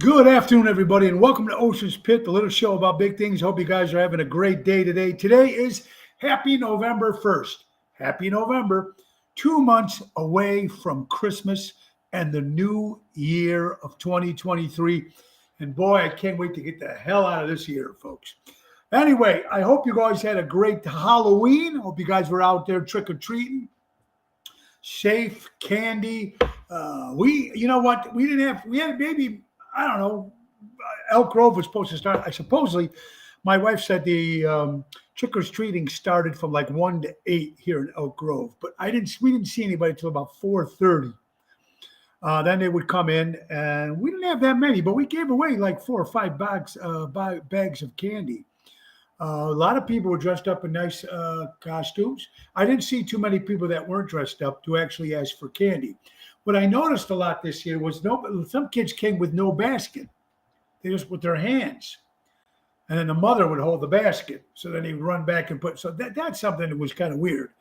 Good afternoon, everybody, and welcome to Ocean's Pit, the little show about big things. Hope you guys are having a great day today. Today is Happy November 1st. Happy November, 2 months away from Christmas and the new year of 2023. And boy, I can't wait to get the hell out of this year, folks. Anyway, I hope you guys had a great Halloween. Hope you guys were out there trick-or-treating. Safe candy. You know what? We had maybe, I don't know, Elk Grove was supposed to start. I supposedly, my wife said the trick or treating started from like 1 to 8 here in Elk Grove, but we didn't see anybody till about 4:30. Then they would come in, and we didn't have that many, but we gave away like 4 or 5 bags of candy. A lot of people were dressed up in nice costumes. I didn't see too many people that weren't dressed up to actually ask for candy. What I noticed a lot this year was some kids came with no basket. They just with their hands. And then the mother would hold the basket. So then he'd run back and that's something that was kind of weird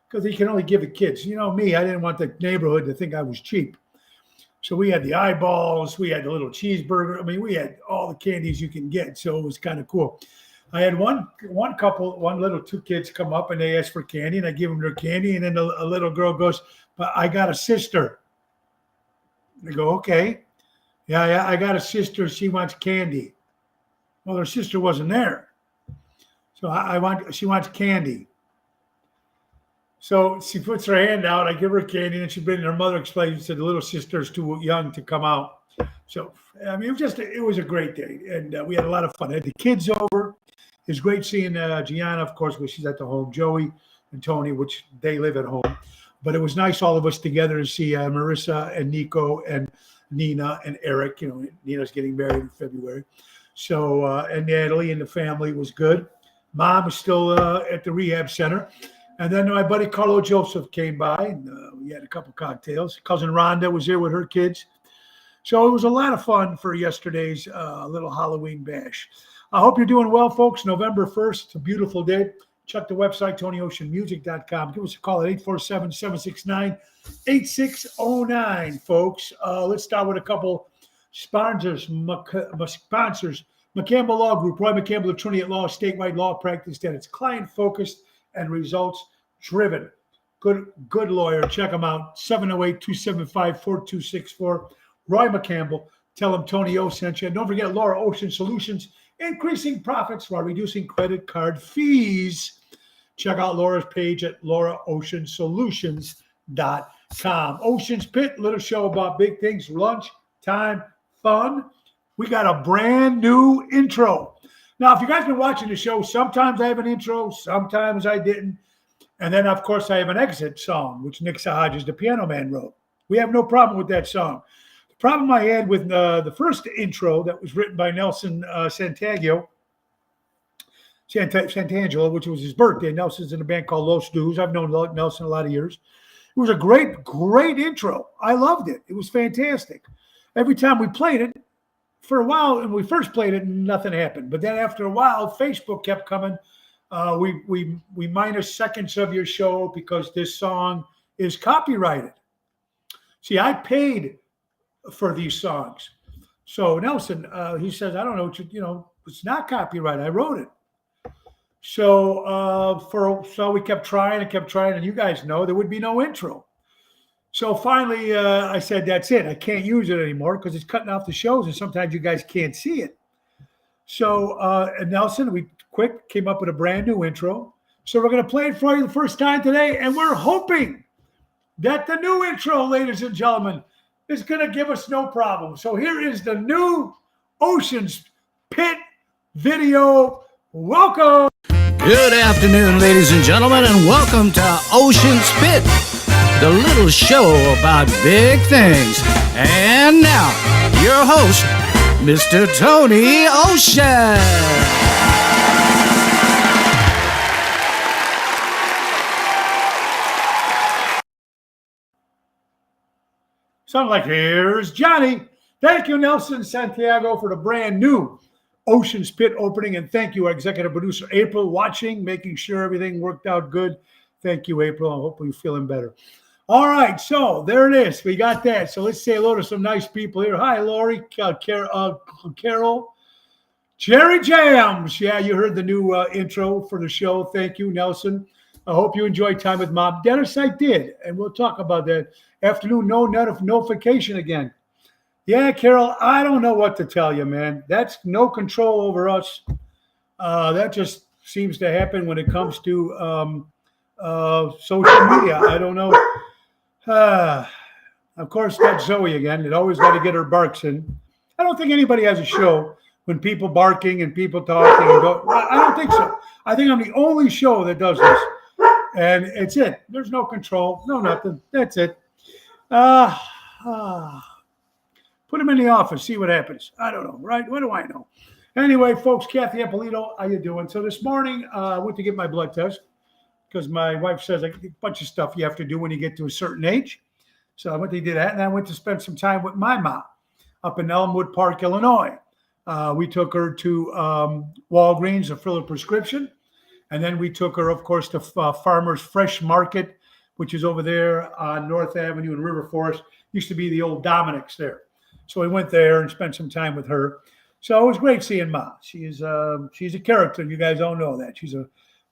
because he can only give the kids. You know me, I didn't want the neighborhood to think I was cheap. So we had the eyeballs, we had the little cheeseburger. I mean, we had all the candies you can get. So it was kind of cool. I had one little two kids come up and they asked for candy and I give them their candy. And then a little girl goes, "But I got a sister." They go, "Okay. Yeah, I got a sister. She wants candy." Well, her sister wasn't there. So she wants candy. So she puts her hand out. I give her candy, and she brings her mother explains that the little sister's too young to come out. So, I mean, it was a great day, and we had a lot of fun. I had the kids over. It was great seeing Gianna, of course, when she's at the home, Joey and Tony, which they live at home. But it was nice, all of us together, to see Marissa and Nico and Nina and Eric. You know, Nina's getting married in February. So, and Natalie and the family was good. Mom is still at the rehab center. And then my buddy Carlo Joseph came by, and we had a couple cocktails. Cousin Rhonda was there with her kids. So it was a lot of fun for yesterday's little Halloween bash. I hope you're doing well, folks. November 1st, it's a beautiful day. Check the website, TonyOceanMusic.com. Give us a call at 847-769-8609, folks. Let's start with a couple sponsors. McCampbell Law Group. Roy McCampbell, attorney at law, statewide law practice that it's client-focused and results-driven. Good lawyer. Check them out. 708-275-4264. Roy McCampbell. Tell him Tony O sent you. And don't forget Laura Ocean Solutions, increasing profits while reducing credit card fees. Check out Laura's page at lauraoceansolutions.com. Ocean's Pit, little show about big things, lunch, time, fun. We got a brand new intro. Now, if you guys have been watching the show, sometimes I have an intro, sometimes I didn't. And then, of course, I have an exit song, which Nick Sahajas, the piano man, wrote. We have no problem with that song. The problem I had with the first intro that was written by Nelson Santangelo, which was his birthday. Nelson's in a band called Los Dos. I've known Nelson a lot of years. It was a great intro. I loved it. It was fantastic. Every time we played it, for a while, when we first played it, nothing happened. But then after a while, Facebook kept coming. We minus seconds of your show because this song is copyrighted. See, I paid for these songs. So Nelson, he says, I don't know, it's not copyright. I wrote it. So we kept trying, and you guys know there would be no intro. So finally, I said, that's it. I can't use it anymore because it's cutting off the shows, and sometimes you guys can't see it. So Nelson, we came up with a brand new intro. So we're going to play it for you the first time today, and we're hoping that the new intro, ladies and gentlemen, is going to give us no problem. So here is the new Ocean's Pit video. Welcome. Good afternoon, ladies and gentlemen, and welcome to Ocean's Pit, the little show about big things. And now, your host, Mr. Tony Ocean. Sound like here's Johnny. Thank you, Nelson Santiago, for the brand new Ocean's Pit opening. And thank you, our executive producer, April, watching, making sure everything worked out good. Thank you, April. I hope you're feeling better. All right, so there it is. We got that. So let's say hello to some nice people here. Hi, Lori, Carol, Jerry Jams. Yeah, you heard the new intro for the show. Thank you, Nelson. I hope you enjoyed time with Mom. Dennis, I did, and we'll talk about that. Afternoon, no notification again. Yeah, Carol, I don't know what to tell you, man. That's no control over us. That just seems to happen when it comes to social media. I don't know. Of course, that's Zoe again. It always got to get her barks in. I don't think anybody has a show when people barking and people talking. And go, I don't think so. I think I'm the only show that does this. And it's it. There's no control, no nothing. That's it. Put him in the office, see what happens. I don't know, right? What do I know? Anyway, folks, Kathy Ippolito, how you doing? So this morning, I went to get my blood test because my wife says like, a bunch of stuff you have to do when you get to a certain age. So I went to do that, and I went to spend some time with my mom up in Elmwood Park, Illinois. We took her to Walgreens to fill a prescription, and then we took her, of course, to Farmer's Fresh Market, which is over there on North Avenue in River Forest. Used to be the old Dominic's there. So we went there and spent some time with her. So it was great seeing Ma. She's a character. You guys all know that.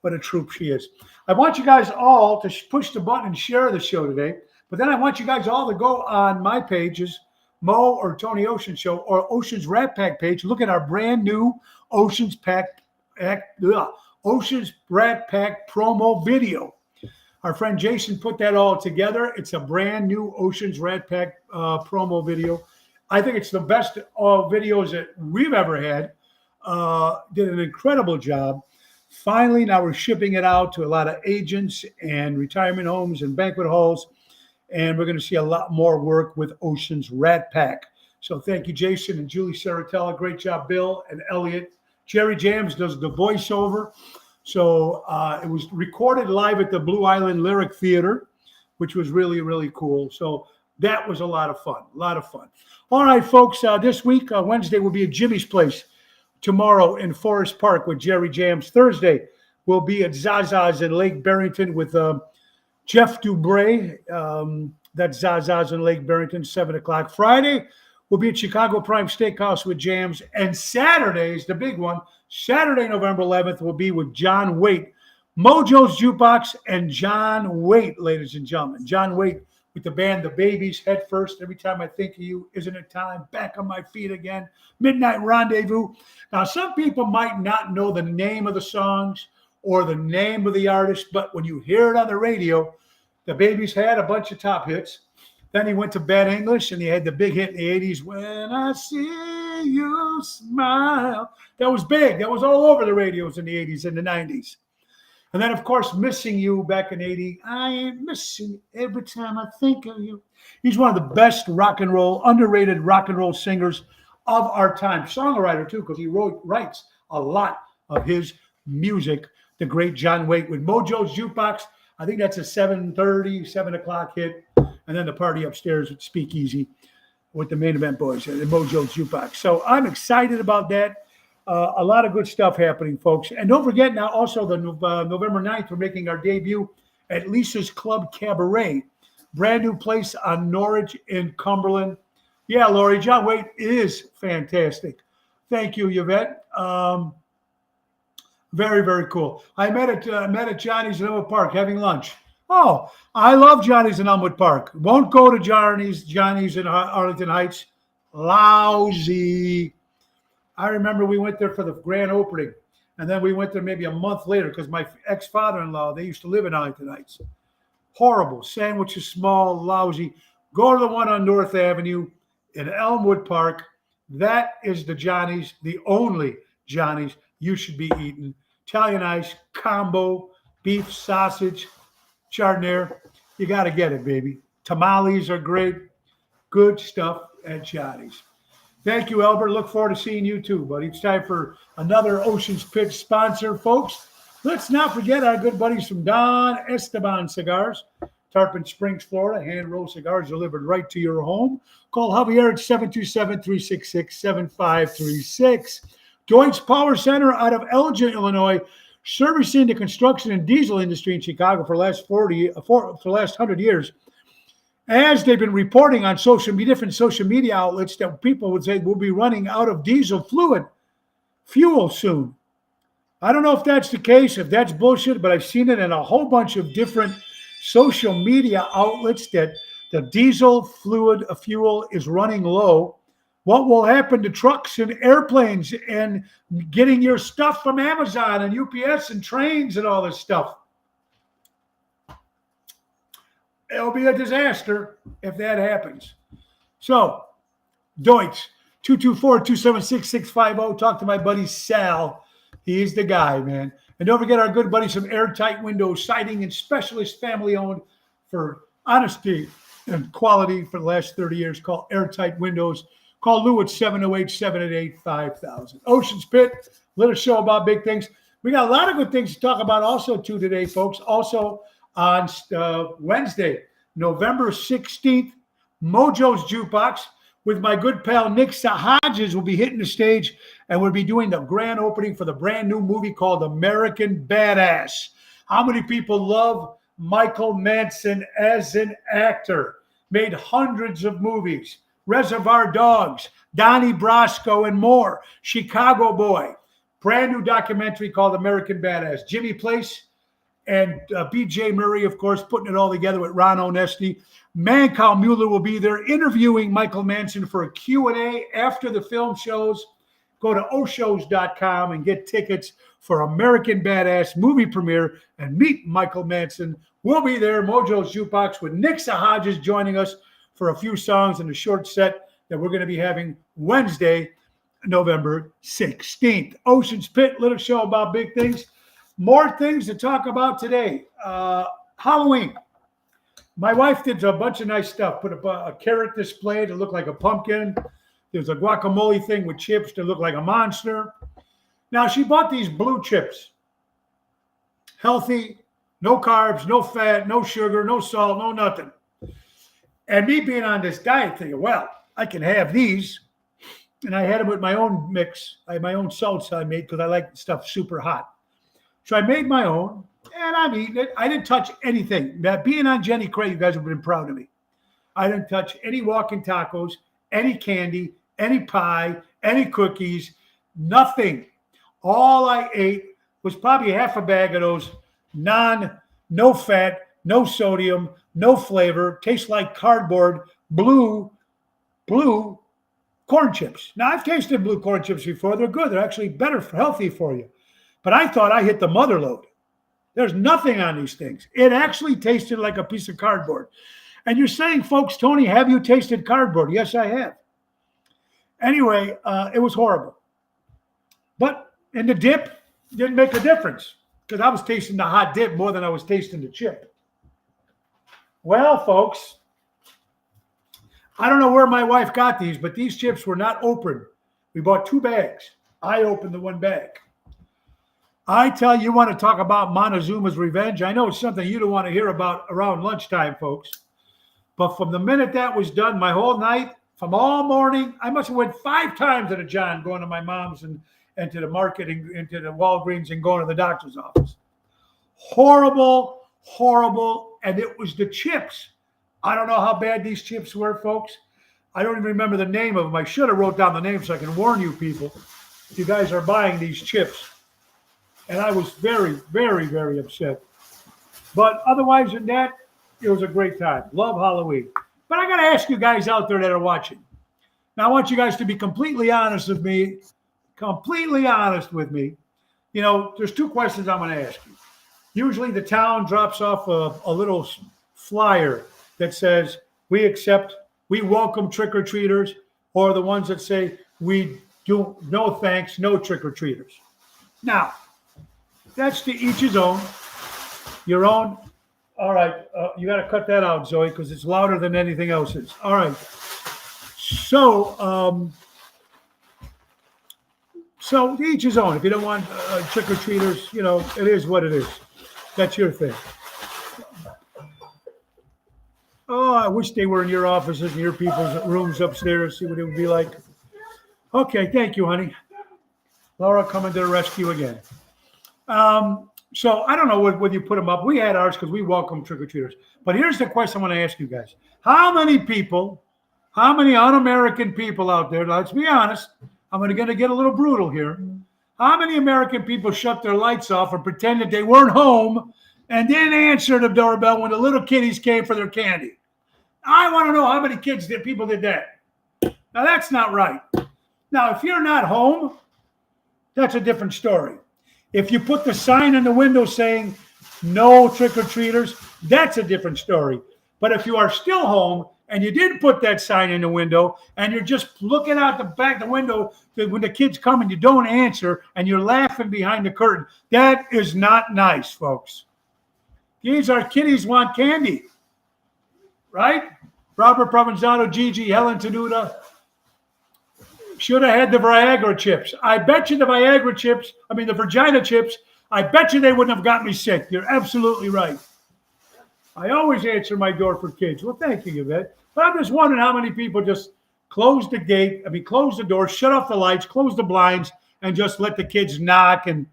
What a troop she is. I want you guys all to push the button and share the show today. But then I want you guys all to go on my pages, Mo or Tony Ocean Show or Ocean's Rat Pack page. Look at our brand new Ocean's Rat Pack promo video. Our friend Jason put that all together. It's a brand new Ocean's Rat Pack promo video. I think it's the best videos that we've ever had. Did an incredible job. Finally, now we're shipping it out to a lot of agents and retirement homes and banquet halls. And we're going to see a lot more work with Ocean's Rat Pack. So thank you, Jason and Julie Saratella. Great job, Bill and Elliot. Jerry Jams does the voiceover. So it was recorded live at the Blue Island Lyric Theater, which was really, really cool. So that was a lot of fun. All right, folks, this week, Wednesday, will be at Jimmy's Place. Tomorrow in Forest Park with Jerry Jams. Thursday, we'll be at Zaza's in Lake Barrington with Jeff Dubray. That's Zaza's in Lake Barrington, 7 o'clock. Friday, we'll be at Chicago Prime Steakhouse with Jams. And Saturday is the big one. Saturday, November 11th, will be with John Waite. Mojo's Jukebox and John Waite, ladies and gentlemen. John Waite with the band The Babies, Head First. Every time I think of you, isn't it time? Back on my feet again. Midnight Rendezvous. Now, some people might not know the name of the songs or the name of the artist, but when you hear it on the radio, The Babies had a bunch of top hits. Then he went to Bad English, and he had the big hit in the 80s, When I See You Smile. That was big. That was all over the radios in the 80s and the 90s. And then, of course, Missing You back in 80. I ain't missing every time I think of you. He's one of the best underrated rock and roll singers of our time. Songwriter, too, because he writes a lot of his music. The great John Waite with Mojo's Jukebox. I think that's a 7:30, 7 o'clock hit. And then the party upstairs at Speakeasy with the Main Event Boys at Mojo's Jukebox. So I'm excited about that. A lot of good stuff happening, folks. And don't forget now also the November 9th, we're making our debut at Lisa's Club Cabaret. Brand new place on Norridge in Cumberland. Yeah, Lori, John Waite is fantastic. Thank you, Yvette. Very, very cool. I met at Johnny's in Elmwood Park having lunch. Oh, I love Johnny's in Elmwood Park. Won't go to Johnny's in Arlington Heights. Lousy. I remember we went there for the grand opening, and then we went there maybe a month later because my ex-father-in-law, they used to live in Arlington Heights. Horrible. Sandwiches small, lousy. Go to the one on North Avenue in Elmwood Park. That is the Johnny's, the only Johnny's you should be eating. Italian ice, combo, beef, sausage, chardonnay. You got to get it, baby. Tamales are great. Good stuff at Johnny's. Thank you, Albert. Look forward to seeing you too, buddy. It's time for another Ocean's Pitch sponsor, folks. Let's not forget our good buddies from Don Esteban Cigars. Tarpon Springs, Florida. Hand-rolled cigars delivered right to your home. Call Javier at 727-366-7536. Deutsch Power Center out of Elgin, Illinois, servicing the construction and diesel industry in Chicago for the last 100 years. as they've been reporting on different social media outlets, that people would say we'll be running out of diesel fuel soon. I don't know if that's the case, if that's bullshit, but I've seen it in a whole bunch of different social media outlets that the diesel fuel is running low. What will happen to trucks and airplanes and getting your stuff from Amazon and UPS and trains and all this stuff? It'll be a disaster if that happens. So, Deutsch, 224-276-650. Talk to my buddy Sal. He's the guy, man. And don't forget our good buddies from Airtight Windows, siding and specialist, family owned, for honesty and quality for the last 30 years. Call Airtight Windows. Call Lou at 708-788-5000. Ocean's Pit, little show about big things. We got a lot of good things to talk about also too today, folks. Also on Wednesday, November 16th, Mojo's Jukebox with my good pal Nick Sahajas will be hitting the stage, and we'll be doing the grand opening for the brand new movie called American Badass. How many people love Michael Madsen as an actor? Made hundreds of movies. Reservoir Dogs, Donnie Brasco, and more. Chicago Boy. Brand new documentary called American Badass. Jimmy Place and B.J. Murray, of course, putting it all together with Ron Onesti. Mancow Mueller will be there interviewing Michael Madsen for a Q&A after the film shows. Go to oshows.com and get tickets for American Badass movie premiere and meet Michael Madsen. We'll be there, Mojo's Jukebox, with Nick Sahajas joining us for a few songs and a short set that we're going to be having Wednesday, November 16th. Ocean's Pit, little show about big things. More things to talk about today. Halloween. My wife did a bunch of nice stuff. Put a carrot display to look like a pumpkin. There's a guacamole thing with chips to look like a monster. Now, she bought these blue chips. Healthy, no carbs, no fat, no sugar, no salt, no nothing. And me being on this diet thinking, well, I can have these. And I had them with my own mix. I had my own salsa I made because I like stuff super hot. So I made my own, and I'm eating it. I didn't touch anything. That being on Jenny Craig, you guys have been proud of me. I didn't touch any walking tacos, any candy, any pie, any cookies, nothing. All I ate was probably half a bag of those no fat, no sodium, no flavor, tastes like cardboard, blue corn chips. Now, I've tasted blue corn chips before. They're good. They're actually better, healthy for you. But I thought I hit the mother load. There's nothing on these things. It actually tasted like a piece of cardboard. And you're saying, folks, Tony, have you tasted cardboard? Yes, I have. Anyway, it was horrible. But in the dip, didn't make a difference because I was tasting the hot dip more than I was tasting the chip. Well, folks, I don't know where my wife got these, but these chips were not open. We bought 2 bags. I opened the 1 bag. I tell you, want to talk about Montezuma's revenge? I know it's something you don't want to hear about around lunchtime, folks. But from the minute that was done, my whole night, from all morning, I must have went 5 times to the John, going to my mom's and to the market and to the Walgreens and going to the doctor's office. Horrible, horrible. And it was the chips. I don't know how bad these chips were, folks. I don't even remember the name of them. I should have wrote down the name so I can warn you people if you guys are buying these chips. And I was very, very, very upset. But otherwise than that, it was a great time. Love Halloween. But I got to ask you guys out there that are watching. Now, I want you guys to be completely honest with me. Completely honest with me. You know, there's 2 questions I'm going to ask you. Usually the town drops off a little flyer that says, we welcome trick-or-treaters, or the ones that say, we do no thanks, no trick-or-treaters. Now, that's to each his own. Your own. All right. You got to cut that out, Zoe, because it's louder than anything else is. All right. So to each his own. If you don't want trick-or-treaters, you know, it is what it is. That's your thing. Oh, I wish they were in your offices and your people's rooms upstairs. See what it would be like. Okay, thank you, honey. Laura coming to the rescue again. So I don't know whether you put them up. We had ours because we welcome trick-or-treaters. But here's the question I want to ask you guys. How many un-American people out there, let's be honest, I'm going to get a little brutal here. How many American people shut their lights off and pretended they weren't home and didn't answer the doorbell when the little kiddies came for their candy? I want to know how many people did that. Now, that's not right. Now, if you're not home, that's a different story. If you put the sign in the window saying no trick-or-treaters, that's a different story. But if you are still home and you didn't put that sign in the window and you're just looking out the back of the window when the kids come and you don't answer and you're laughing behind the curtain, that is not nice, folks. These are kiddies want candy, right? Robert Provenzano, Gigi, Helen Tenuta should have had the Viagra chips. I bet you the Viagra chips, the vagina chips, I bet you they wouldn't have got me sick. You're absolutely right. I always answer my door for kids. Well, thank you, Yvette. But I'm just wondering how many people just close the door, shut off the lights, close the blinds, and just let the kids knock and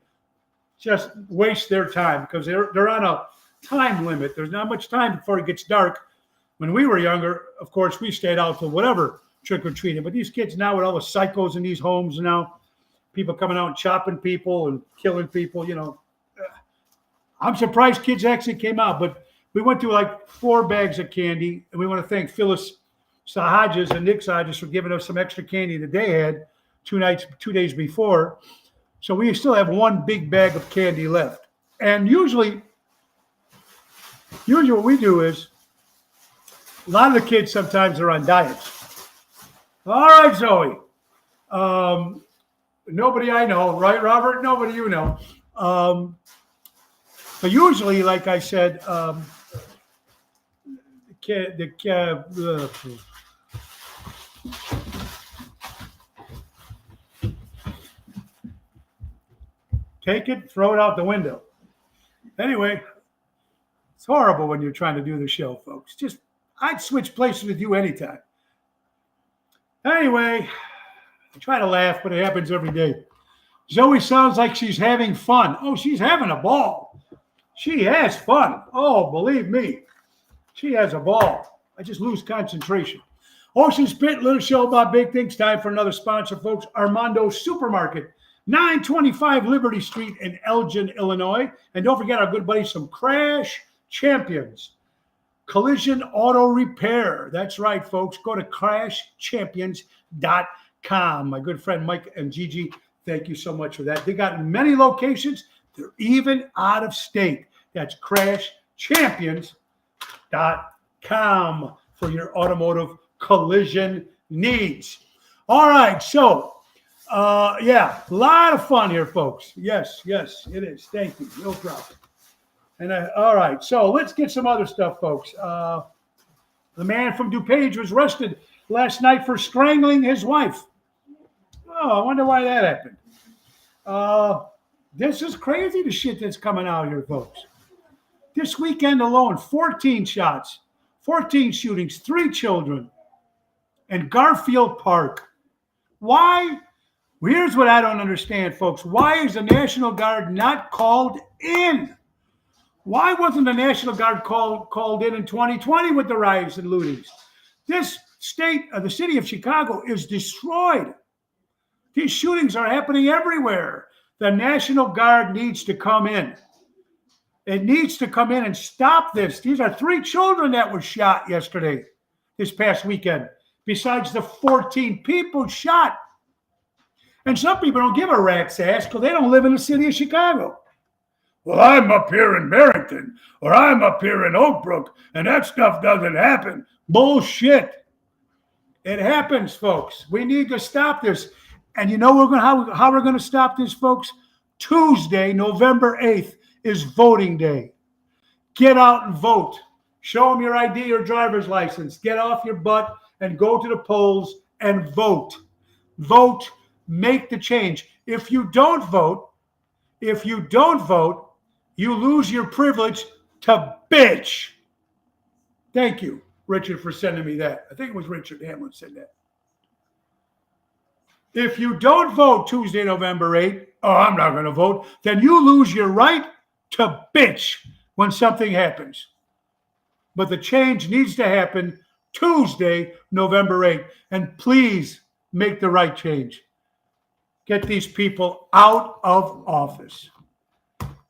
just waste their time because they're on a time limit. There's not much time before it gets dark. When we were younger, of course, we stayed out till whatever trick-or-treating. But these kids now with all the psychos in these homes now, people coming out and chopping people and killing people, I'm surprised kids actually came out. But we went through like 4 bags of candy, and we want to thank Phyllis Sahajas and Nick Sahajas for giving us some extra candy that they had 2 days before. So we still have 1 big bag of candy left. And usually what we do is a lot of the kids sometimes are on diets. All right, Zoe. Nobody I know, right, Robert? Nobody you know. But usually, like I said, take it, throw it out the window. Anyway, it's horrible when you're trying to do the show, folks. I'd switch places with you anytime. Anyway, I try to laugh, but it happens every day. Zoe sounds like she's having fun. Oh, she's having a ball. She has fun. Oh, believe me, she has a ball. I just lose concentration. Ocean's Pit, little show about big things. Time for another sponsor, folks. Armando Supermarket, 925 Liberty Street in Elgin, Illinois. And don't forget our good buddies from Crash Champions Collision Auto Repair. That's right, folks. Go to crashchampions.com. My good friend Mike and Gigi, thank you so much for that. They got many locations. They're even out of state. That's crashchampions.com for your automotive collision needs. All right, so a lot of fun here, folks. Yes, it is. Thank you. No problem. And all right, so let's get some other stuff, folks. The man from DuPage was arrested last night for strangling his wife. Oh, I wonder why that happened. This is crazy, the shit that's coming out here, folks. This weekend alone, 14 shots, 14 shootings, 3 children in Garfield Park. Why? Well, here's what I don't understand, folks. Why is the National Guard not called in? Why wasn't the National Guard called in 2020 with the riots and lootings? This state, the city of Chicago, is destroyed. These shootings are happening everywhere. The National Guard needs to come in. It needs to come in and stop this. These are 3 children that were shot yesterday, this past weekend, besides the 14 people shot. And some people don't give a rat's ass because they don't live in the city of Chicago. Well, I'm up here in Barrington, or I'm up here in Oak Brook, and that stuff doesn't happen. Bullshit. It happens, folks. We need to stop this. And you know how we're going to stop this, folks? Tuesday, November 8th, is voting day. Get out and vote. Show them your ID or driver's license. Get off your butt and go to the polls and vote. Vote. Make the change. If you don't vote, you lose your privilege to bitch. Thank you, Richard, for sending me that. I think it was Richard Hamlin said that. If you don't vote Tuesday, November 8th, I'm not going to vote, then you lose your right to bitch when something happens. But the change needs to happen Tuesday, November 8th. And please make the right change. Get these people out of office.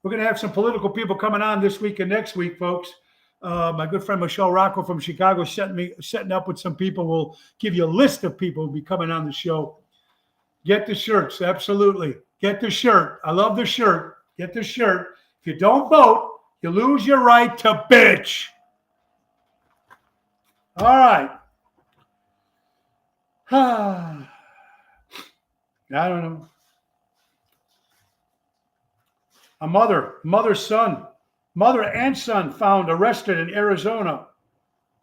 We're going to have some political people coming on this week and next week, folks. My good friend Michelle Rocco from Chicago setting up with some people. We'll give you a list of people who'll be coming on the show. Get the shirts, absolutely. Get the shirt. I love the shirt. Get the shirt. If you don't vote, you lose your right to bitch. All right. I don't know. A mother and son found arrested in Arizona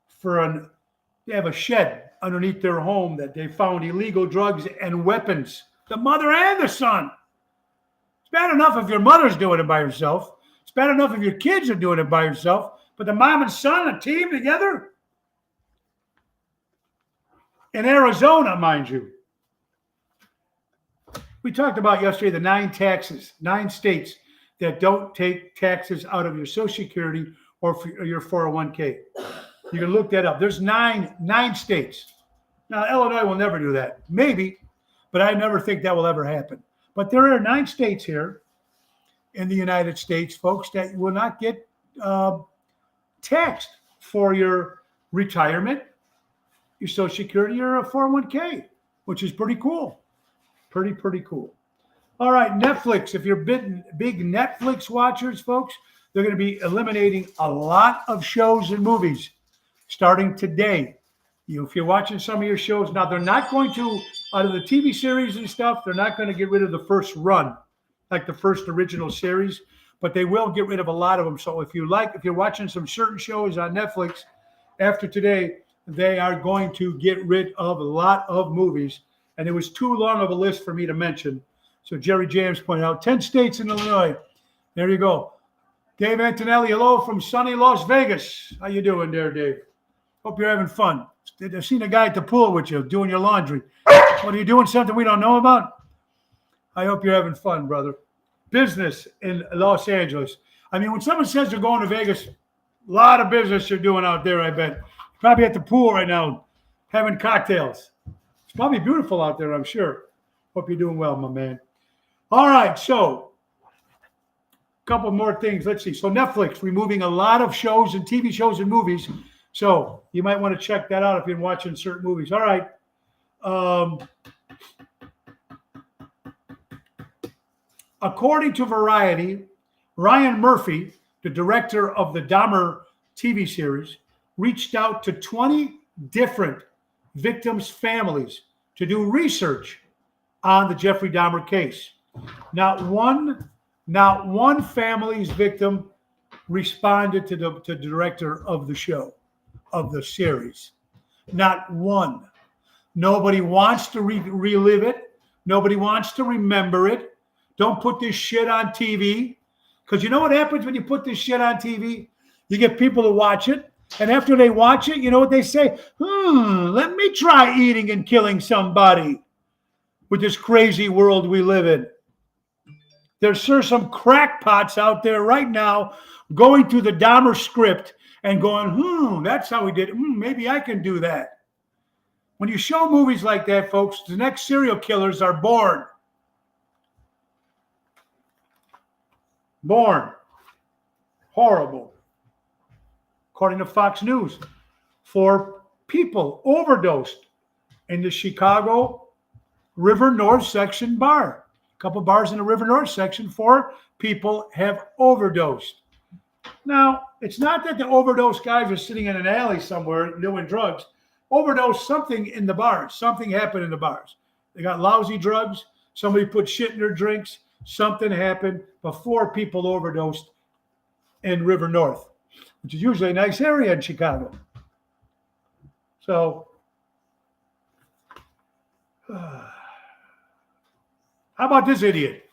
for they have a shed underneath their home that they found illegal drugs and weapons. The mother and the son. It's bad enough if your mother's doing it by herself. It's bad enough if your kids are doing it by yourself. But the mom and son, a team together? In Arizona, mind you. We talked about yesterday the 9 states that don't take taxes out of your Social Security or your 401k. You can look that up. There's nine states. Now, Illinois will never do that. Maybe, but I never think that will ever happen. But there are 9 states here in the United States, folks, that will not get taxed for your retirement, your Social Security, or a 401k, which is pretty cool. Pretty cool. All right, Netflix. If you're big Netflix watchers, folks, they're going to be eliminating a lot of shows and movies starting today. If you're watching some of your shows, now they're not going to, out of the TV series and stuff, they're not going to get rid of the first run, like the first original series, but they will get rid of a lot of them. So if you're watching some certain shows on Netflix after today, they are going to get rid of a lot of movies. And it was too long of a list for me to mention. So Jerry James pointed out 10 states in Illinois. There you go. Dave Antonelli, hello from sunny Las Vegas. How you doing there, Dave? Hope you're having fun. I've seen a guy at the pool with you doing your laundry. What, are you doing something we don't know about? I hope you're having fun, brother. Business in Los Angeles. I mean, when someone says they're going to Vegas, a lot of business you're doing out there, I bet. Probably at the pool right now, having cocktails. It's probably beautiful out there, I'm sure. Hope you're doing well, my man. All right, so a couple more things. Let's see. So Netflix removing a lot of shows and TV shows and movies. So you might want to check that out if you're watching certain movies. All right. According to Variety, Ryan Murphy, the director of the Dahmer TV series, reached out to 20 different victims' families to do research on the Jeffrey Dahmer case. Not one family's victim responded to the director of the show, of the series. Not one. Nobody wants to relive it. Nobody wants to remember it. Don't put this shit on TV. Because you know what happens when you put this shit on TV? You get people to watch it. And after they watch it, you know what they say? Let me try eating and killing somebody with this crazy world we live in. There's sure some crackpots out there right now going through the Dahmer script and going, that's how we did it. Maybe I can do that. When you show movies like that, folks, the next serial killers are born. Born. Horrible. According to Fox News, 4 people overdosed in the Chicago River North section bar. A couple bars in the River North section, 4 people have overdosed. Now, it's not that the overdose guys are sitting in an alley somewhere doing drugs. Overdose something in the bars. Something happened in the bars. They got lousy drugs. Somebody put shit in their drinks. Something happened before people overdosed in River North, which is usually a nice area in Chicago. So, how about this idiot?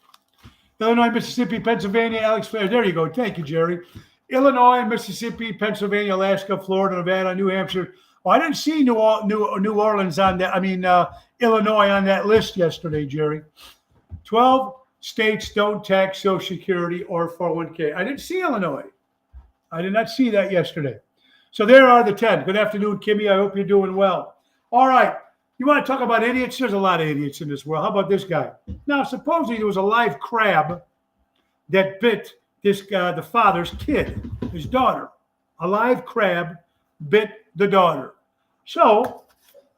Illinois, Mississippi, Pennsylvania, Alex Fair. There you go. Thank you, Jerry. Illinois, Mississippi, Pennsylvania, Alaska, Florida, Nevada, New Hampshire. Oh, I didn't see New Orleans on that. Illinois on that list yesterday, Jerry. 12 states don't tax Social Security or 401k. I didn't see Illinois. I did not see that yesterday. So there are the 10. Good afternoon, Kimmy. I hope you're doing well. All right. You want to talk about idiots? There's a lot of idiots in this world. How about this guy? Now, supposedly there was a live crab that bit this guy, the father's kid, his daughter. A live crab bit the daughter. So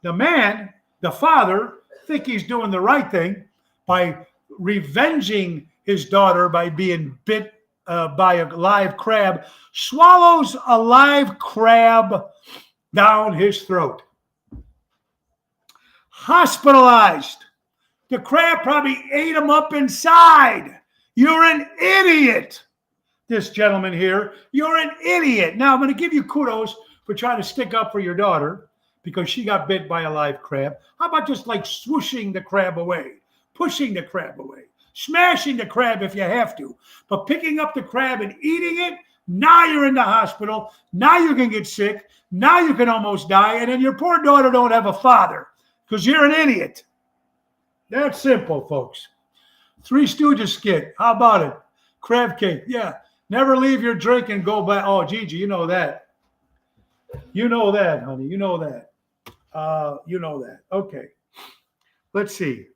the man, the father, think he's doing the right thing by revenging his daughter by being bit by a live crab, swallows a live crab down his throat. Hospitalized. The crab probably ate him up inside. You're an idiot. This gentleman here, you're an idiot. Now, I'm going to give you kudos for trying to stick up for your daughter because she got bit by a live crab. How about just like swooshing the crab away, pushing the crab away, smashing the crab if you have to, but picking up the crab and eating it, now you're in the hospital. Now you can get sick. Now you can almost die. And then your poor daughter don't have a father because you're an idiot. That's simple, folks. Three Stooges skit. How about it? Crab cake. Yeah. Never leave your drink and go back. Oh, Gigi, you know that. You know that, honey. You know that. You know that. Okay. Let's see.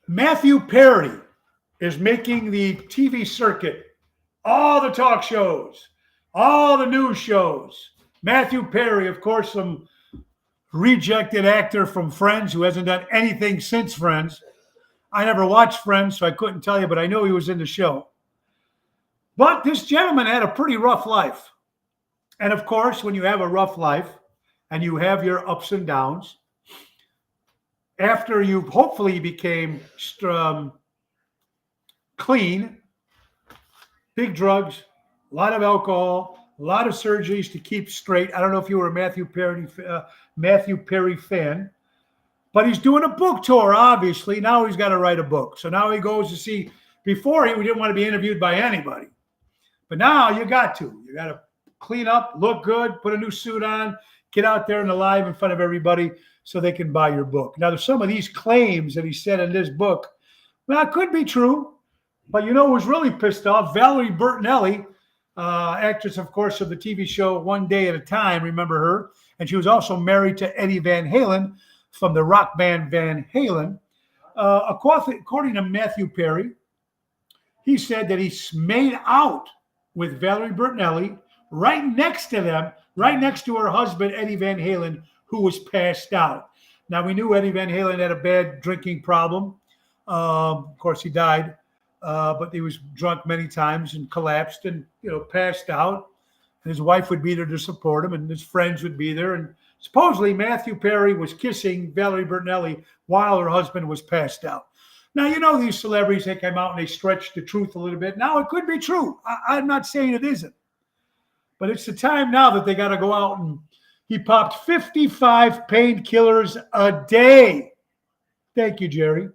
Matthew Perry is making the TV circuit. All the talk shows. All the news shows. Matthew Perry, of course, some rejected actor from Friends who hasn't done anything since Friends. I never watched Friends, so I couldn't tell you, but I know he was in the show. But this gentleman had a pretty rough life. And of course, when you have a rough life and you have your ups and downs, after you hopefully became clean, big drugs, a lot of alcohol, a lot of surgeries to keep straight. I don't know if you were a Matthew Perry fan, but he's doing a book tour, obviously. Now he's got to write a book. So now he goes to see, before he didn't want to be interviewed by anybody. But now you got to. You got to clean up, look good, put a new suit on, get out there and alive in front of everybody so they can buy your book. Now, there's some of these claims that he said in this book, well, it could be true. But you know who was really pissed off? Valerie Bertinelli, actress, of course, of the TV show One Day at a Time. Remember her? And she was also married to Eddie Van Halen from the rock band Van Halen. According to Matthew Perry, he said that he made out with Valerie Bertinelli right next to them, right next to her husband, Eddie Van Halen, who was passed out. Now, we knew Eddie Van Halen had a bad drinking problem. Of course, he died, but he was drunk many times and collapsed and, passed out. And his wife would be there to support him, and his friends would be there. And supposedly, Matthew Perry was kissing Valerie Bertinelli while her husband was passed out. Now, these celebrities, they came out and they stretched the truth a little bit. Now, it could be true. I'm not saying it isn't. But it's the time now that they got to go out, and he popped 55 painkillers a day. Thank you, Jerry.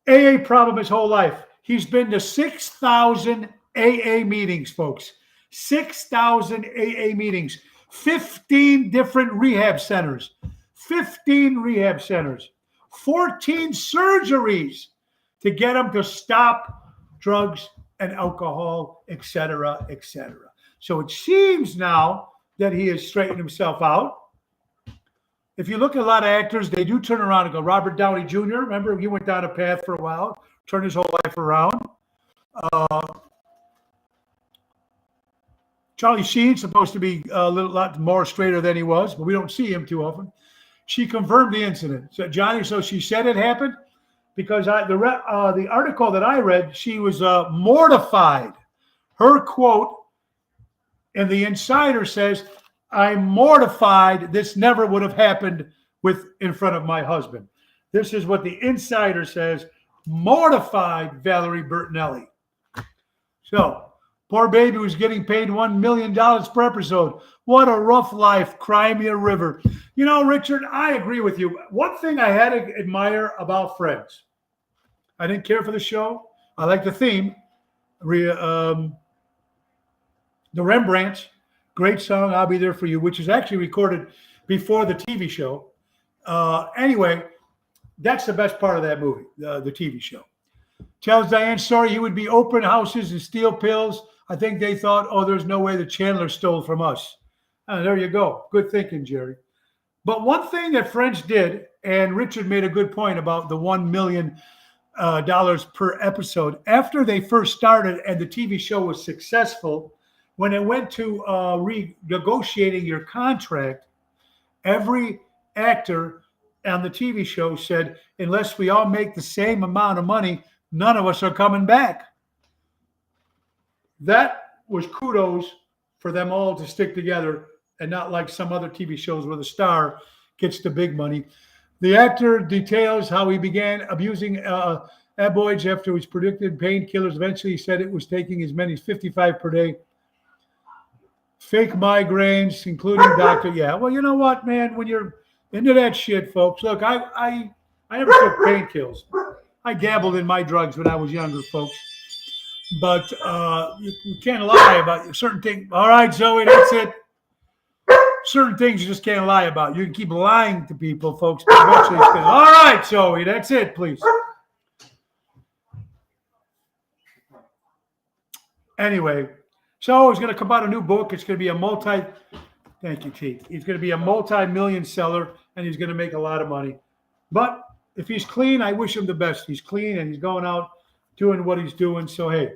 AA problem his whole life. He's been to 6,000 AA meetings, folks. 6,000 AA meetings. 15 different rehab centers. 15 rehab centers. 14 surgeries to get him to stop drugs and alcohol, etc., etc. So it seems now that he has straightened himself out. If you look at a lot of actors, they do turn around and go. Robert Downey Jr., remember, he went down a path for a while, turned his whole life around. Charlie Sheen's supposed to be a lot more straighter than he was, but we don't see him too often. She confirmed the incident. So, Johnny, so she said it happened? Because the article that I read, she was mortified. Her quote in the Insider says, "I'm mortified. This never would have happened in front of my husband." This is what the Insider says. Mortified Valerie Bertinelli. So, poor baby was getting paid $1 million per episode. What a rough life. Cry me a river. Richard, I agree with you. One thing I had to admire about Friends. I didn't care for the show. I like the theme. The Rembrandts, great song, I'll Be There For You, which is actually recorded before the TV show. Anyway, That's the best part of that movie, the TV show. Tells Diane sorry he would be open houses and steal pills. I think they thought, oh, there's no way the Chandler stole from us. There you go. Good thinking, Jerry. But one thing that French did, and Richard made a good point about the $1 million per episode. After they first started and the TV show was successful, when it went to renegotiating your contract, every actor on the TV show said, unless we all make the same amount of money, none of us are coming back. That was kudos for them all to stick together and not like some other TV shows where the star gets the big money. The actor details how he began abusing opioids after he was predicted painkillers. Eventually, he said it was taking as many as 55 per day. Fake migraines, including doctor. Yeah, well, you know what, man? When you're into that shit, folks. Look, I never took painkillers. I dabbled in my drugs when I was younger, folks. But you can't lie about certain things. All right, Zoe, that's it. Certain things you just can't lie about. You can keep lying to people, folks. Eventually it's gonna, all right, Zoe, that's it, please. Anyway, so he's going to come out a new book. It's going to be thank you, Keith. He's going to be a multi-million seller, and he's going to make a lot of money. But if he's clean, I wish him the best. He's clean, and he's going out doing what he's doing. So, hey,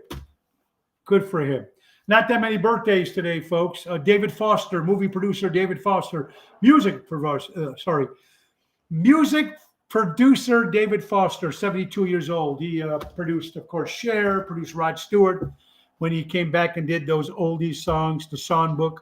good for him. Not that many birthdays today, folks. David Foster, movie producer David Foster. Music producer David Foster, 72 years old. He produced, of course, Cher, produced Rod Stewart when he came back and did those oldies songs, the Songbook.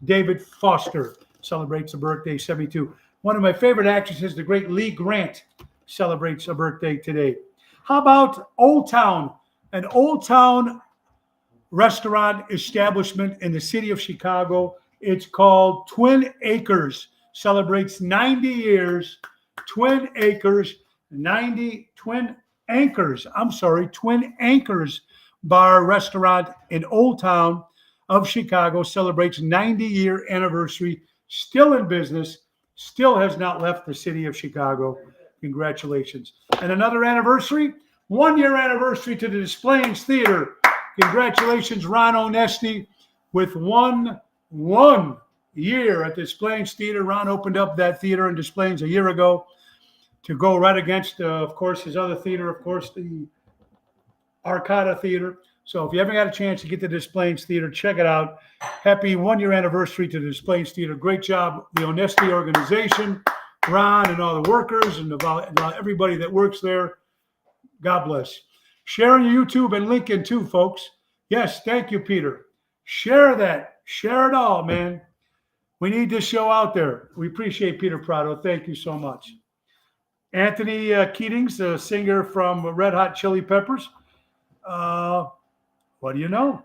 David Foster celebrates a birthday, 72. One of my favorite actresses, the great Lee Grant, celebrates a birthday today. How about Old Town? An Old Town restaurant establishment in the city of Chicago. It's called Twin Acres. Celebrates 90 years. Twin Anchors Bar Restaurant in Old Town of Chicago celebrates 90-year anniversary. Still in business. Still has not left the city of Chicago. Congratulations. And another anniversary, 1-year anniversary to the Des Plaines Theater. Congratulations, Ron Onesti, with one year at Des Plaines Theater. Ron opened up that theater in Des Plaines a year ago to go right against, of course, his other theater, of course, the Arcada Theater. So if you haven't got a chance to get to Des Plaines Theater, check it out. Happy 1-year anniversary to the Des Plaines Theater. Great job, the Onesti organization, Ron and all the workers and everybody that works there. God bless. Share on your YouTube and LinkedIn too, folks. Yes, thank you, Peter. Share that. Share it all, man. We need this show out there. We appreciate Peter Prado. Thank you so much. Anthony Keatings, the singer from Red Hot Chili Peppers. What do you know?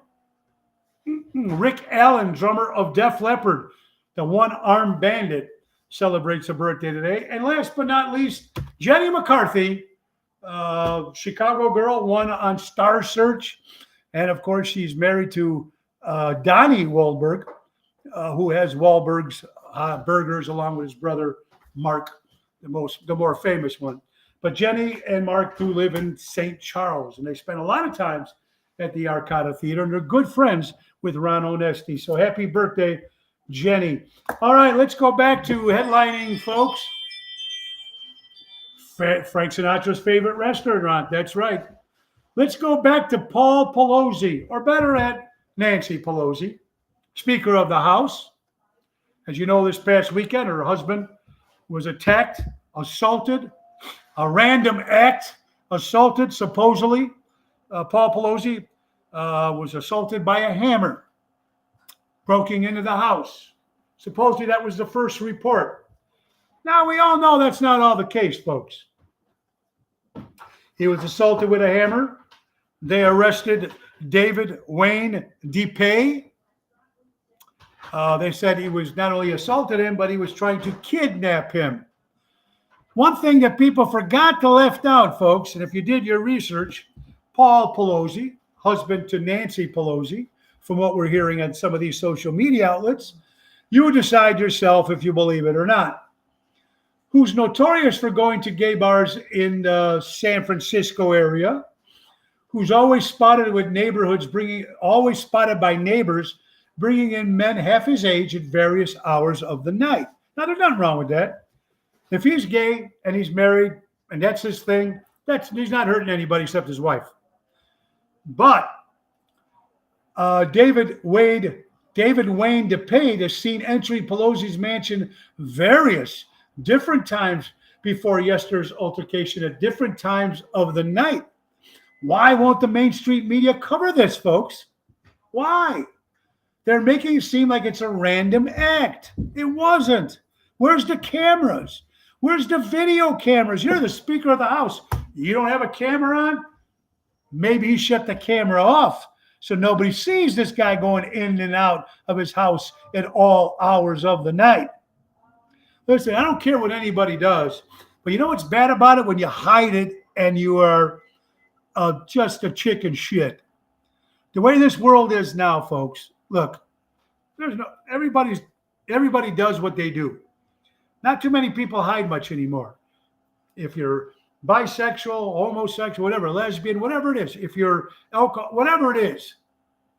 Rick Allen, drummer of Def Leppard, the one-armed bandit, celebrates a birthday today. And last but not least, Jenny McCarthy, Chicago girl, won on Star Search. And, of course, she's married to Donnie Wahlberg, who has Wahlberg's Burgers along with his brother, Mark, the more famous one. But Jenny and Mark do live in St. Charles, and they spend a lot of times at the Arcada Theater, and they're good friends with Ron Onesti. So happy birthday, Jenny. All right, let's go back to headlining, folks. Frank Sinatra's favorite restaurant. That's right. Let's go back to Paul Pelosi, or better yet, Nancy Pelosi, Speaker of the House. As you know, this past weekend, her husband was attacked, assaulted, a random act, assaulted, supposedly. Paul Pelosi was assaulted by a hammer, breaking into the house. Supposedly that was the first report. Now, we all know that's not all the case, folks. He was assaulted with a hammer. They arrested David Wayne DePay. They said he was not only assaulted him, but he was trying to kidnap him. One thing that people forgot to left out, folks, and if you did your research, Paul Pelosi, husband to Nancy Pelosi, from what we're hearing on some of these social media outlets, you decide yourself if you believe it or not. who's notorious for going to gay bars in the San Francisco area, who's always spotted with neighborhoods always spotted by neighbors bringing in men half his age at various hours of the night. Now, there's nothing wrong with that. If he's gay and he's married and that's his thing, he's not hurting anybody except his wife. But David Wayne DePape has seen entering Pelosi's mansion various different times before yesterday's altercation at different times of the night. Why won't the mainstream media cover this, folks? Why? They're making it seem like it's a random act. It wasn't. Where's the cameras? Where's the video cameras? You're the Speaker of the House. You don't have a camera on? Maybe he shut the camera off so nobody sees this guy going in and out of his house at all hours of the night. Listen, I don't care what anybody does, but you know what's bad about it? When you hide it and you are just a chicken shit. The way this world is now, folks, look, everybody does what they do. Not too many people hide much anymore. If you're bisexual, homosexual, whatever, lesbian, whatever it is, if you're alcohol, whatever it is,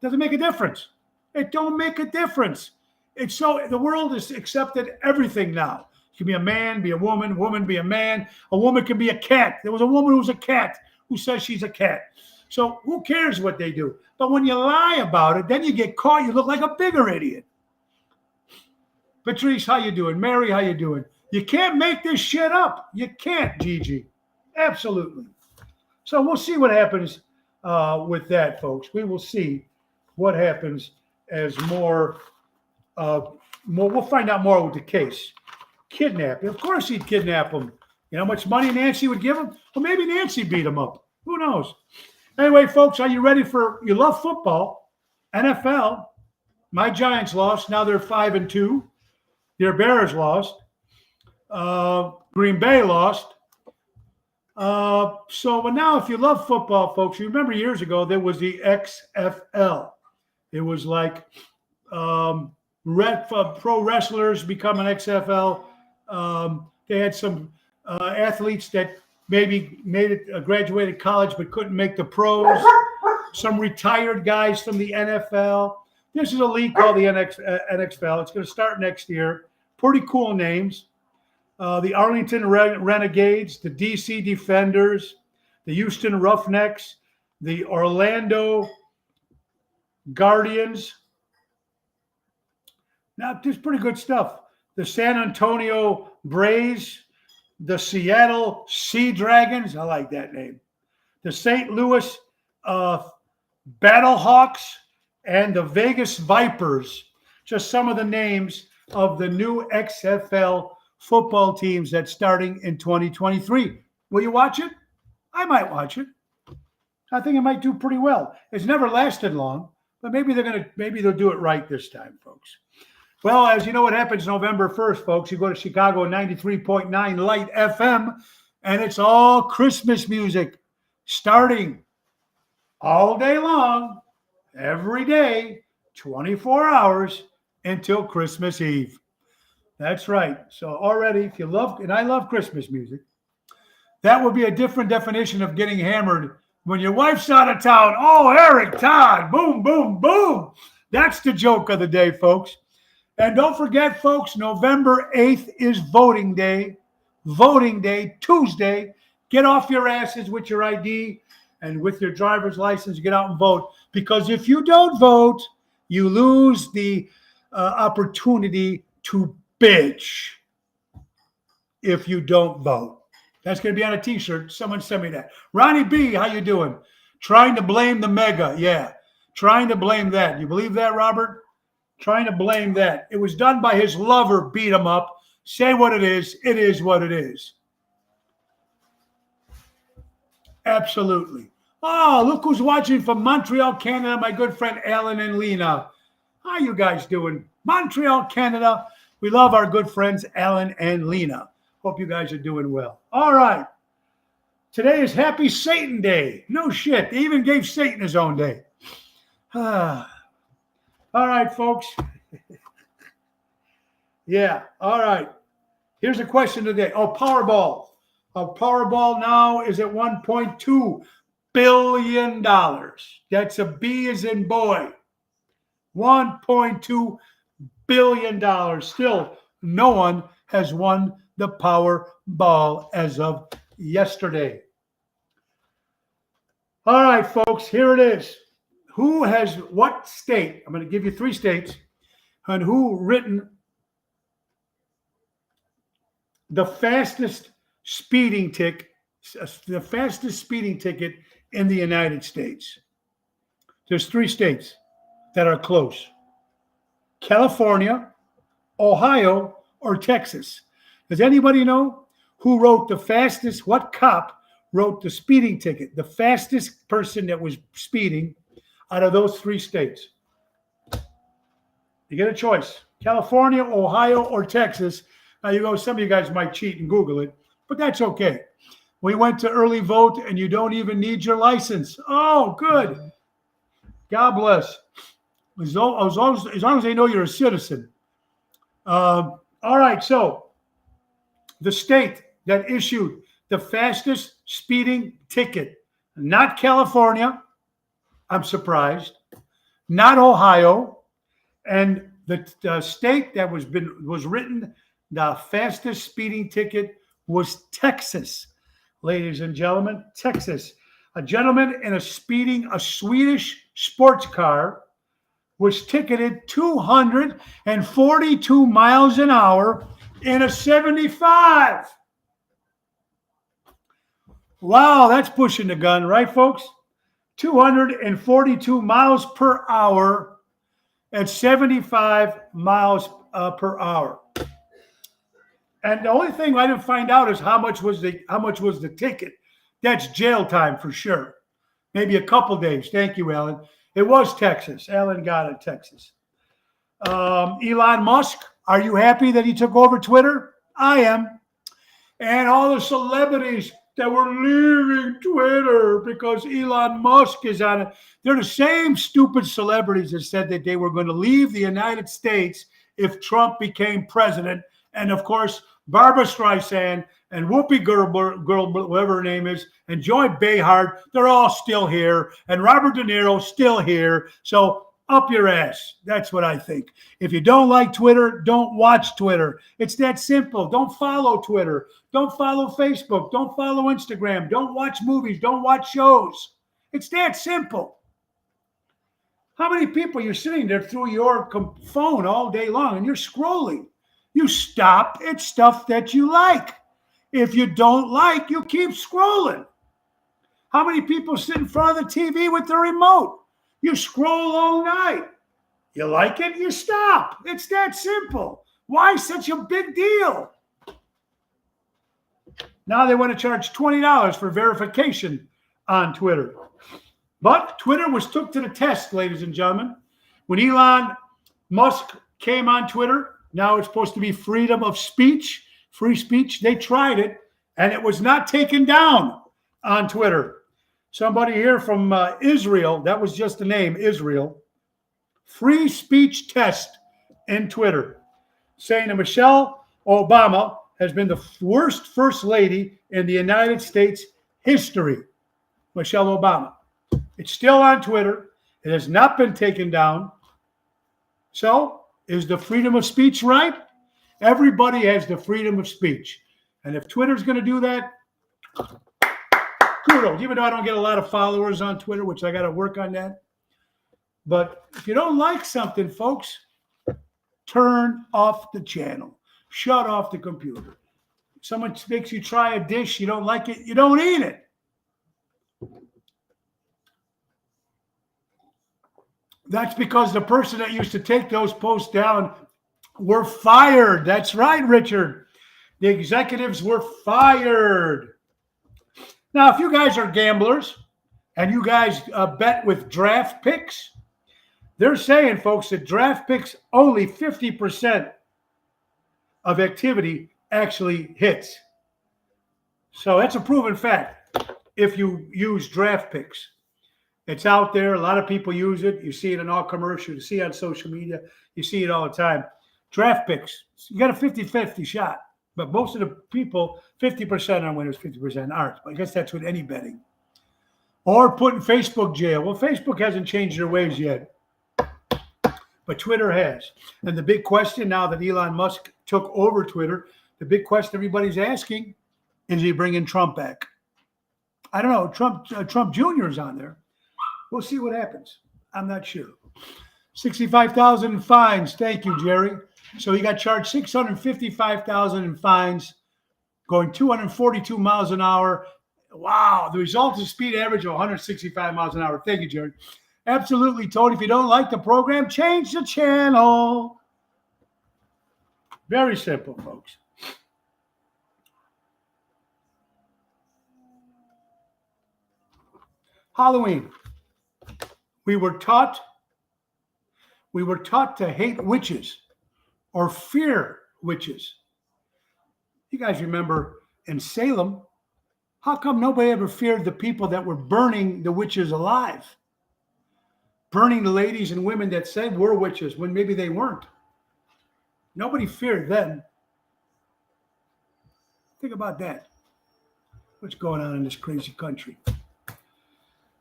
doesn't make a difference. It don't make a difference. It's so the world has accepted everything now. You can be a man, be a woman be a man. A woman can be a cat. There was a woman who was a cat who says she's a cat. So who cares what they do? But when you lie about it, then you get caught. You look like a bigger idiot. Patrice, how you doing? Mary, how you doing? You can't make this shit up. You can't, Gigi. Absolutely. So we'll see what happens with that, folks. We will see what happens as more. We'll find out more with the case. Kidnapping. Of course he'd kidnap him. You know how much money Nancy would give him? Well, maybe Nancy beat him up. Who knows? Anyway, folks, are you ready you love football? NFL. My Giants lost. Now they're 5-2. Your Bears lost. Green Bay lost. But now if you love football, folks, you remember years ago, there was the XFL. It was like pro wrestlers become an XFL. They had some athletes that maybe graduated college but couldn't make the pros. Some retired guys from the NFL. This is a league called the NXFL. It's going to start next year. Pretty cool names. The Arlington Renegades, the DC Defenders, the Houston Roughnecks, the Orlando Guardians. Now, just pretty good stuff. The San Antonio Braves, the Seattle Sea Dragons. I like that name. The St. Louis Battlehawks and the Vegas Vipers. Just some of the names of the new XFL football teams that's starting in 2023. Will you watch it? I might watch it. I think it might do pretty well. It's never lasted long, but maybe they'll do it right this time, folks. Well, as you know, what happens November 1st, folks, you go to Chicago 93.9 Light FM, and it's all Christmas music starting all day long, every day, 24 hours until Christmas Eve. That's right. So already, if you love, and I love Christmas music, that would be a different definition of getting hammered when your wife's out of town. Oh, Eric Todd, boom, boom, boom. That's the joke of the day, folks. And don't forget, folks, November 8th is voting day. Voting day, Tuesday. Get off your asses with your ID and with your driver's license. Get out and vote. Because if you don't vote, you lose the opportunity to bitch if you don't vote. That's going to be on a t-shirt. Someone sent me that. Ronnie B, how you doing? Trying to blame the mega. Yeah, trying to blame that. You believe that, Robert? Trying to blame that. It was done by his lover, beat him up. Say what it is. It is what it is. Absolutely. Oh, look who's watching from Montreal, Canada, my good friend Alan and Lena. How you guys doing? Montreal, Canada. We love our good friends Alan and Lena. Hope you guys are doing well. All right. Today is Happy Satan Day. No shit. They even gave Satan his own day. All right, folks. Yeah. All right. Here's a question today. Oh, Powerball. Powerball now is at $1.2 billion. That's a B as in boy. $1.2 billion. Still, no one has won the Powerball as of yesterday. All right, folks, here it is. Who has what state? I'm going to give you 3 states on who written the fastest speeding ticket in the United States. There's 3 states that are close: California, Ohio, or Texas. Does anybody know who wrote the fastest? What cop wrote the speeding ticket? The fastest person that was speeding out of those 3 states. You get a choice: California, Ohio, or Texas. Now you go, some of you guys might cheat and Google it, but that's okay. We went to early vote and you don't even need your license. Oh, good. God bless. As long as they know you're a citizen. All right, so the state that issued the fastest speeding ticket, not California, I'm surprised, not Ohio, and the state that was written the fastest speeding ticket was Texas. Ladies and gentlemen, Texas. A gentleman in a Swedish sports car was ticketed 242 miles an hour in a 75. Wow, that's pushing the gun, right, folks? 242 miles per hour at 75 miles per hour. And the only thing I didn't find out is how much was the ticket. That's jail time for sure. Maybe a couple days. Thank you, Alan. It was Texas. Alan got it, Texas. Elon Musk, are you happy that he took over Twitter? I am. And all the celebrities that were leaving Twitter because Elon Musk is on it. They're the same stupid celebrities that said that they were going to leave the United States if Trump became president. And of course, Barbara Streisand and Whoopi Goldberg, whatever her name is, and Joy Behar, they're all still here. And Robert De Niro, still here. So up your ass. That's what I think. If you don't like Twitter, don't watch Twitter. It's that simple. Don't follow Twitter. Don't follow Facebook. Don't follow Instagram. Don't watch movies. Don't watch shows. It's that simple. How many people you're sitting there through your phone all day long and you're scrolling? You stop at stuff that you like. If you don't like, you keep scrolling. How many people sit in front of the TV with the remote? You scroll all night. You like it, you stop. It's that simple. Why such a big deal? Now they want to charge $20 for verification on Twitter. But Twitter was took to the test, ladies and gentlemen. When Elon Musk came on Twitter, now it's supposed to be freedom of speech, free speech. They tried it, and it was not taken down on Twitter. Somebody here from Israel, that was just the name, Israel. Free speech test in Twitter, saying that Michelle Obama has been the worst first lady in the United States history. Michelle Obama. It's still on Twitter. It has not been taken down. So, is the freedom of speech right? Everybody has the freedom of speech. And if Twitter's going to do that, kudos. Even though I don't get a lot of followers on Twitter, which I got to work on that. But if you don't like something, folks, turn off the channel. Shut off the computer. If someone makes you try a dish, you don't like it, you don't eat it. That's because the person that used to take those posts down were fired. That's right, Richard. The executives were fired. Now, if you guys are gamblers and you guys bet with draft picks, they're saying, folks, that draft picks only 50% of activity actually hits. So that's a proven fact if you use draft picks. It's out there. A lot of people use it. You see it in all commercials. You see it on social media. You see it all the time. Draft picks. You got a 50-50 shot. But most of the people, 50% are winners, 50% aren't. I guess that's with any betting. Or put in Facebook jail. Well, Facebook hasn't changed their ways yet, but Twitter has. And the big question now that Elon Musk took over Twitter, the big question everybody's asking, is he bringing Trump back? I don't know. Trump Jr. is on there. We'll see what happens. I'm not sure. 65,000 in fines. Thank you, Jerry. So he got charged 655,000 in fines, going 242 miles an hour. Wow. The result is speed average of 165 miles an hour. Thank you, Jerry. Absolutely, Tony. If you don't like the program, change the channel. Very simple, folks. Halloween. We were taught to hate witches or fear witches. You guys remember in Salem, how come nobody ever feared the people that were burning the witches alive? Burning the ladies and women that said were witches when maybe they weren't. Nobody feared them. Think about that. What's going on in this crazy country?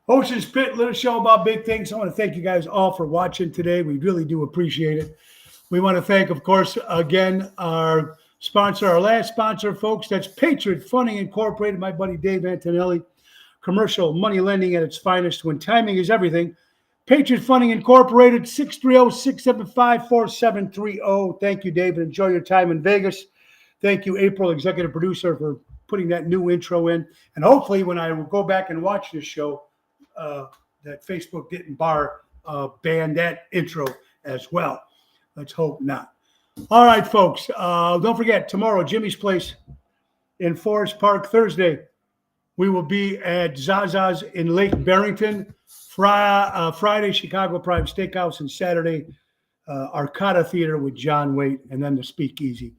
Ocean's Pit, little show about big things. I want to thank you guys all for watching today. We really do appreciate it. We want to thank, of course, again, our sponsor, our last sponsor, folks. That's Patriot Funding Incorporated, my buddy Dave Antonelli. Commercial money lending at its finest when timing is everything. Patriot Funding Incorporated, 630-675-4730. Thank you, David. Enjoy your time in Vegas. Thank you, April, executive producer, for putting that new intro in. And hopefully when I will go back and watch this show, that Facebook didn't ban that intro as well. Let's hope not. All right, folks. Don't forget, tomorrow, Jimmy's Place in Forest Park. Thursday, we will be at Zaza's in Lake Barrington. Friday, Chicago Prime Steakhouse. And Saturday, Arcada Theater with John Waite, and then the Speakeasy.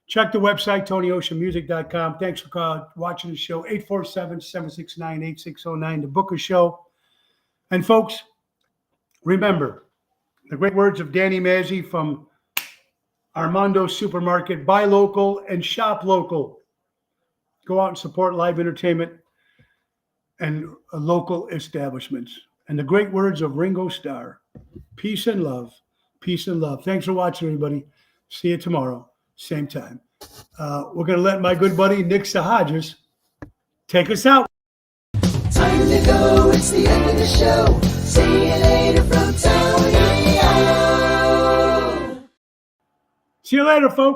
Check the website, TonyOceanMusic.com. Thanks for watching the show. 847-769-8609 to book a show. And folks, remember the great words of Danny Mazzi from Armando Supermarket: buy local and shop local. Go out and support live entertainment and local establishments. And the great words of Ringo Starr: peace and love, peace and love. Thanks for watching, everybody. See you tomorrow, same time. We're going to let my good buddy Nick Sahajas take us out. Time to go, it's the end of the show. See you later from Tony O. See you later, folks.